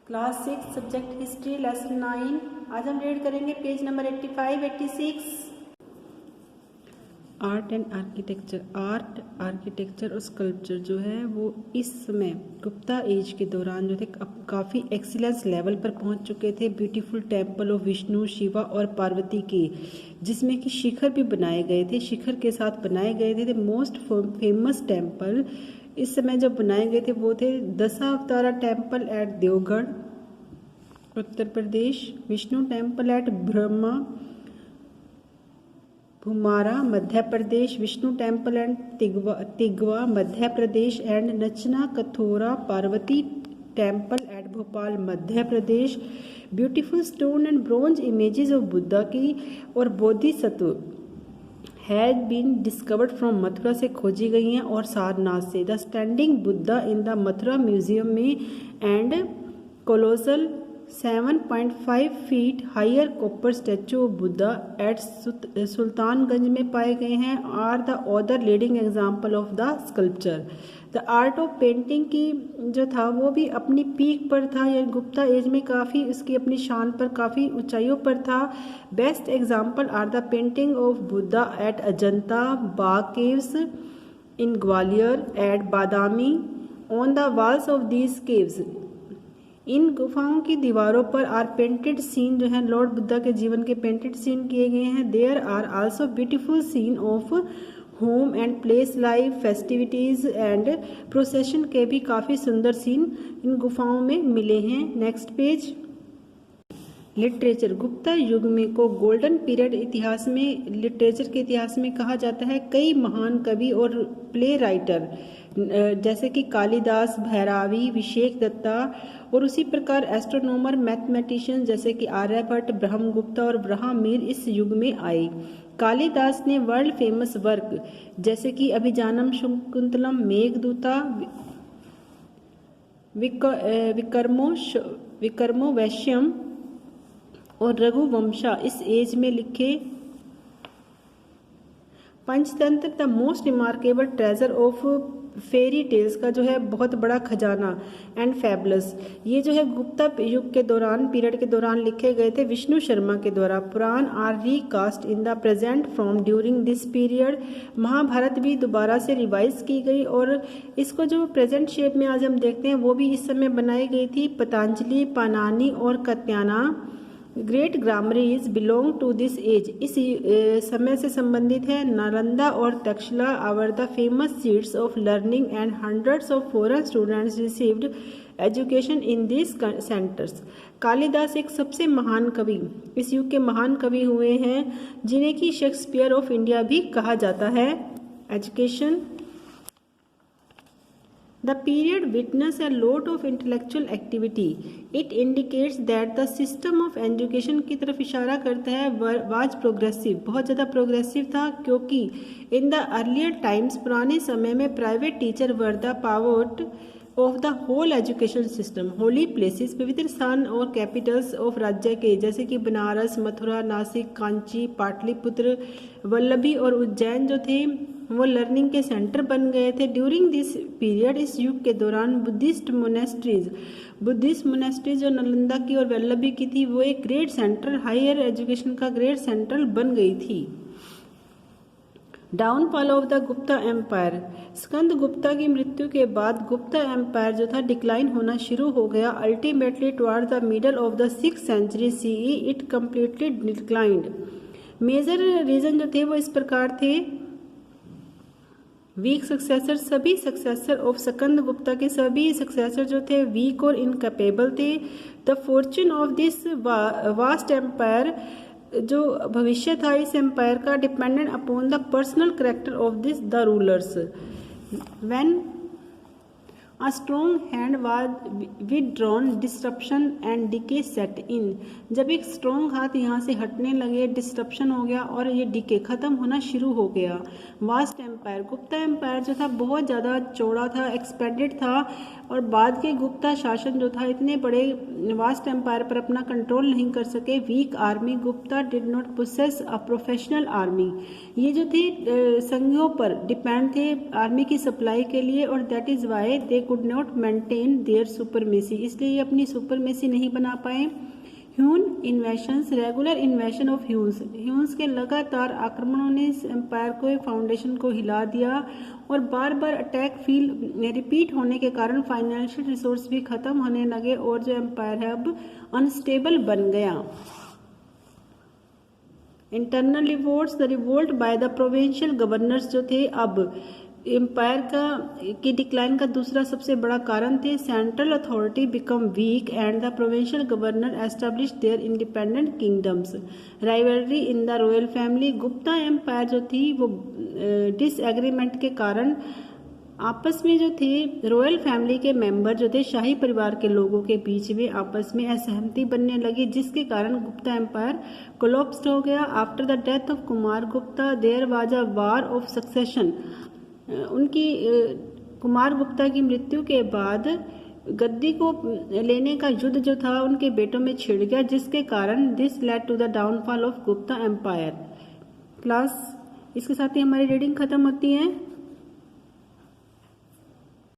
Class 6 subject history lesson 9। आज हम read करेंगे page number 85, 86। Art and architecture. Art, architecture और स्कल्पचर जो है वो इस समय गुप्ता एज के दौरान जो थे काफ़ी एक्सीलेंस लेवल पर पहुंच चुके थे। Beautiful temple of Vishnu, Shiva और पार्वती के, जिसमें कि शिखर भी बनाए गए थे, शिखर के साथ बनाए गए थे। मोस्ट फेमस टेम्पल इस समय जब बनाए गए थे वो थे Dashavatara temple at Deogarh Uttar Pradesh, Vishnu temple at Brahma Bhumara Madhya Pradesh, Vishnu temple and Tigawa Madhya Pradesh and Nachna Kuthara Parvati temple at Bhopal Madhya Pradesh. Beautiful stone and bronze images of Buddha की और Bodhisattva had been discovered from Mathura से खोजी गई हैं और सारनाथ से। The standing Buddha in the Mathura museum में and colossal 7.5 feet higher copper statue of Buddha at Sultanganj में पाए गए हैं are the other leading example of the sculpture. The art of painting की जो था वो भी अपनी पीक पर था, या गुप्ता एज में काफ़ी उसकी अपनी शान पर काफ़ी ऊंचाइयों पर था। Best example are the painting of Buddha at Ajanta Bagh caves in Gwalior at Badami on the walls of these caves. इन गुफाओं की दीवारों पर आर पेंटेड सीन जो है लॉर्ड बुद्धा के जीवन के पेंटेड सीन किए गए हैं। There are also beautiful scene of home and place life, festivities and procession के भी काफ़ी सुंदर सीन इन गुफाओं में मिले हैं। Next page. लिटरेचर। गुप्ता युग में को गोल्डन पीरियड इतिहास में, लिटरेचर के इतिहास में कहा जाता है। कई महान कवि और प्ले राइटर जैसे कि कालिदास, भैरावी, विशेख दत्ता और उसी प्रकार एस्ट्रोनॉमर, मैथमेटिशियन जैसे कि आर्यभट्ट, ब्रह्मगुप्ता और ब्रह्ममीर इस युग में आए। कालिदास ने वर्ल्ड फेमस वर्क जैसे कि अभिजानम शकुंतलम, मेघदूता, विक्रमो वैश्यम और रघुवंशा इस एज में लिखे। Panchatantra the most remarkable treasure of fairy tales का जो है बहुत बड़ा खजाना एंड फैबुलस, ये जो है गुप्ता युग के दौरान पीरियड के दौरान लिखे गए थे विष्णु शर्मा के द्वारा। Purana are recast in the present from during this period. Mahabharata भी दोबारा से रिवाइज की गई और इसको जो प्रेजेंट शेप में आज हम देखते हैं वो भी इस समय बनाई गई थी। पतंजलि, पानानी और Katyayana great grammarians belong to this age, इस समय से संबंधित है। नालंदा और Takshashila our the famous seats of learning and hundreds of foreign students received education in this centres. Kalidas एक सबसे महान कवि, इस युग के महान कवि हुए हैं जिन्हें कि शेक्सपियर ऑफ इंडिया भी कहा जाता है। Education. The period witnessed a lot of intellectual activity. It indicates that the system of education की तरफ इशारा करता है was progressive, बहुत ज़्यादा प्रोग्रेसिव था, क्योंकि in the earlier times पुराने समय में private teacher were the pivot of the whole education system. Holi places पवित्र स्थान और कैपिटल्स ऑफ राज्य के जैसे कि बनारस, मथुरा, नासिक, कांची, पाटलिपुत्र, वल्लभी और उज्जैन जो थे वो लर्निंग के सेंटर बन गए थे। ड्यूरिंग दिस पीरियड, इस युग के दौरान बुद्धिस्ट मोनेस्ट्रीज जो नालंदा की और वल्लभी की थी वो एक ग्रेट सेंटर, हायर एजुकेशन का ग्रेट सेंटर बन गई थी। Downfall of the Gupta empire. Skanda Gupta की मृत्यु के बाद गुप्ता एम्पायर जो था डिक्लाइन होना शुरू हो गया। Ultimately toward the middle of the 6th century CE it completely declined. Major reason जो थे वो इस प्रकार थे। वीक सक्सेसर, सभी सक्सेसर ऑफ स्कंद गुप्ता के सभी सक्सेसर जो थे वीक और इनकैपेबल थे। The fortune of this vast empire, जो भविष्य था इस एम्पायर का, dependent upon the personal character of this the rulers. When A strong hand was withdrawn, disruption and decay set in. जब एक स्ट्रॉन्ग हाथ यहाँ से हटने लगे, डिस्ट्रप्शन हो गया और ये डिके खत्म होना शुरू हो गया। वास्ट एम्पायर, गुप्ता एम्पायर जो था बहुत ज़्यादा चौड़ा था, एक्सपेंडेड था और बाद के गुप्ता शासन जो था इतने बड़े वास्ट एम्पायर पर अपना कंट्रोल नहीं कर सके। Weak army, Gupta did not possess a professional army. ये जो थे संघियों पर डिपेंड थे आर्मी की सप्लाई के लिए, और that is why they could not maintain their supremacy, इसलिए ये अपनी सुपरमेसी नहीं बना पाए। ह्यून इन्वेशंस, रेगुलर इन्वेशन ऑफ ह्यून्स के लगातार आक्रमणों ने इस एम्पायर को, फाउंडेशन को हिला दिया, और बार बार अटैक रिपीट होने के कारण फाइनेंशियल रिसोर्स भी खत्म होने लगे और जो एम्पायर है अब अनस्टेबल बन गया। Internal revolts, the revolt by the provincial governors जो थे अब एम्पायर की डिक्लाइन का दूसरा सबसे बड़ा कारण थे। Central authority become weak and the provincial governor establish their independent kingdoms. Rivalry in the royal family, Gupta empire जो थी वो डिसएग्रीमेंट के कारण आपस में जो थे रॉयल फैमिली के मेंबर जो थे, शाही परिवार के लोगों के बीच में आपस में असहमति बनने लगी, जिसके कारण गुप्ता एम्पायर कोलैप्स्ड हो गया। After the death of Kumar Gupta there was a war of succession. उनकी कुमार गुप्ता की मृत्यु के बाद गद्दी को लेने का युद्ध जो था उनके बेटों में छिड़ गया, जिसके कारण this led to the downfall of Gupta empire. Class इसके साथ ही हमारी रीडिंग खत्म होती है।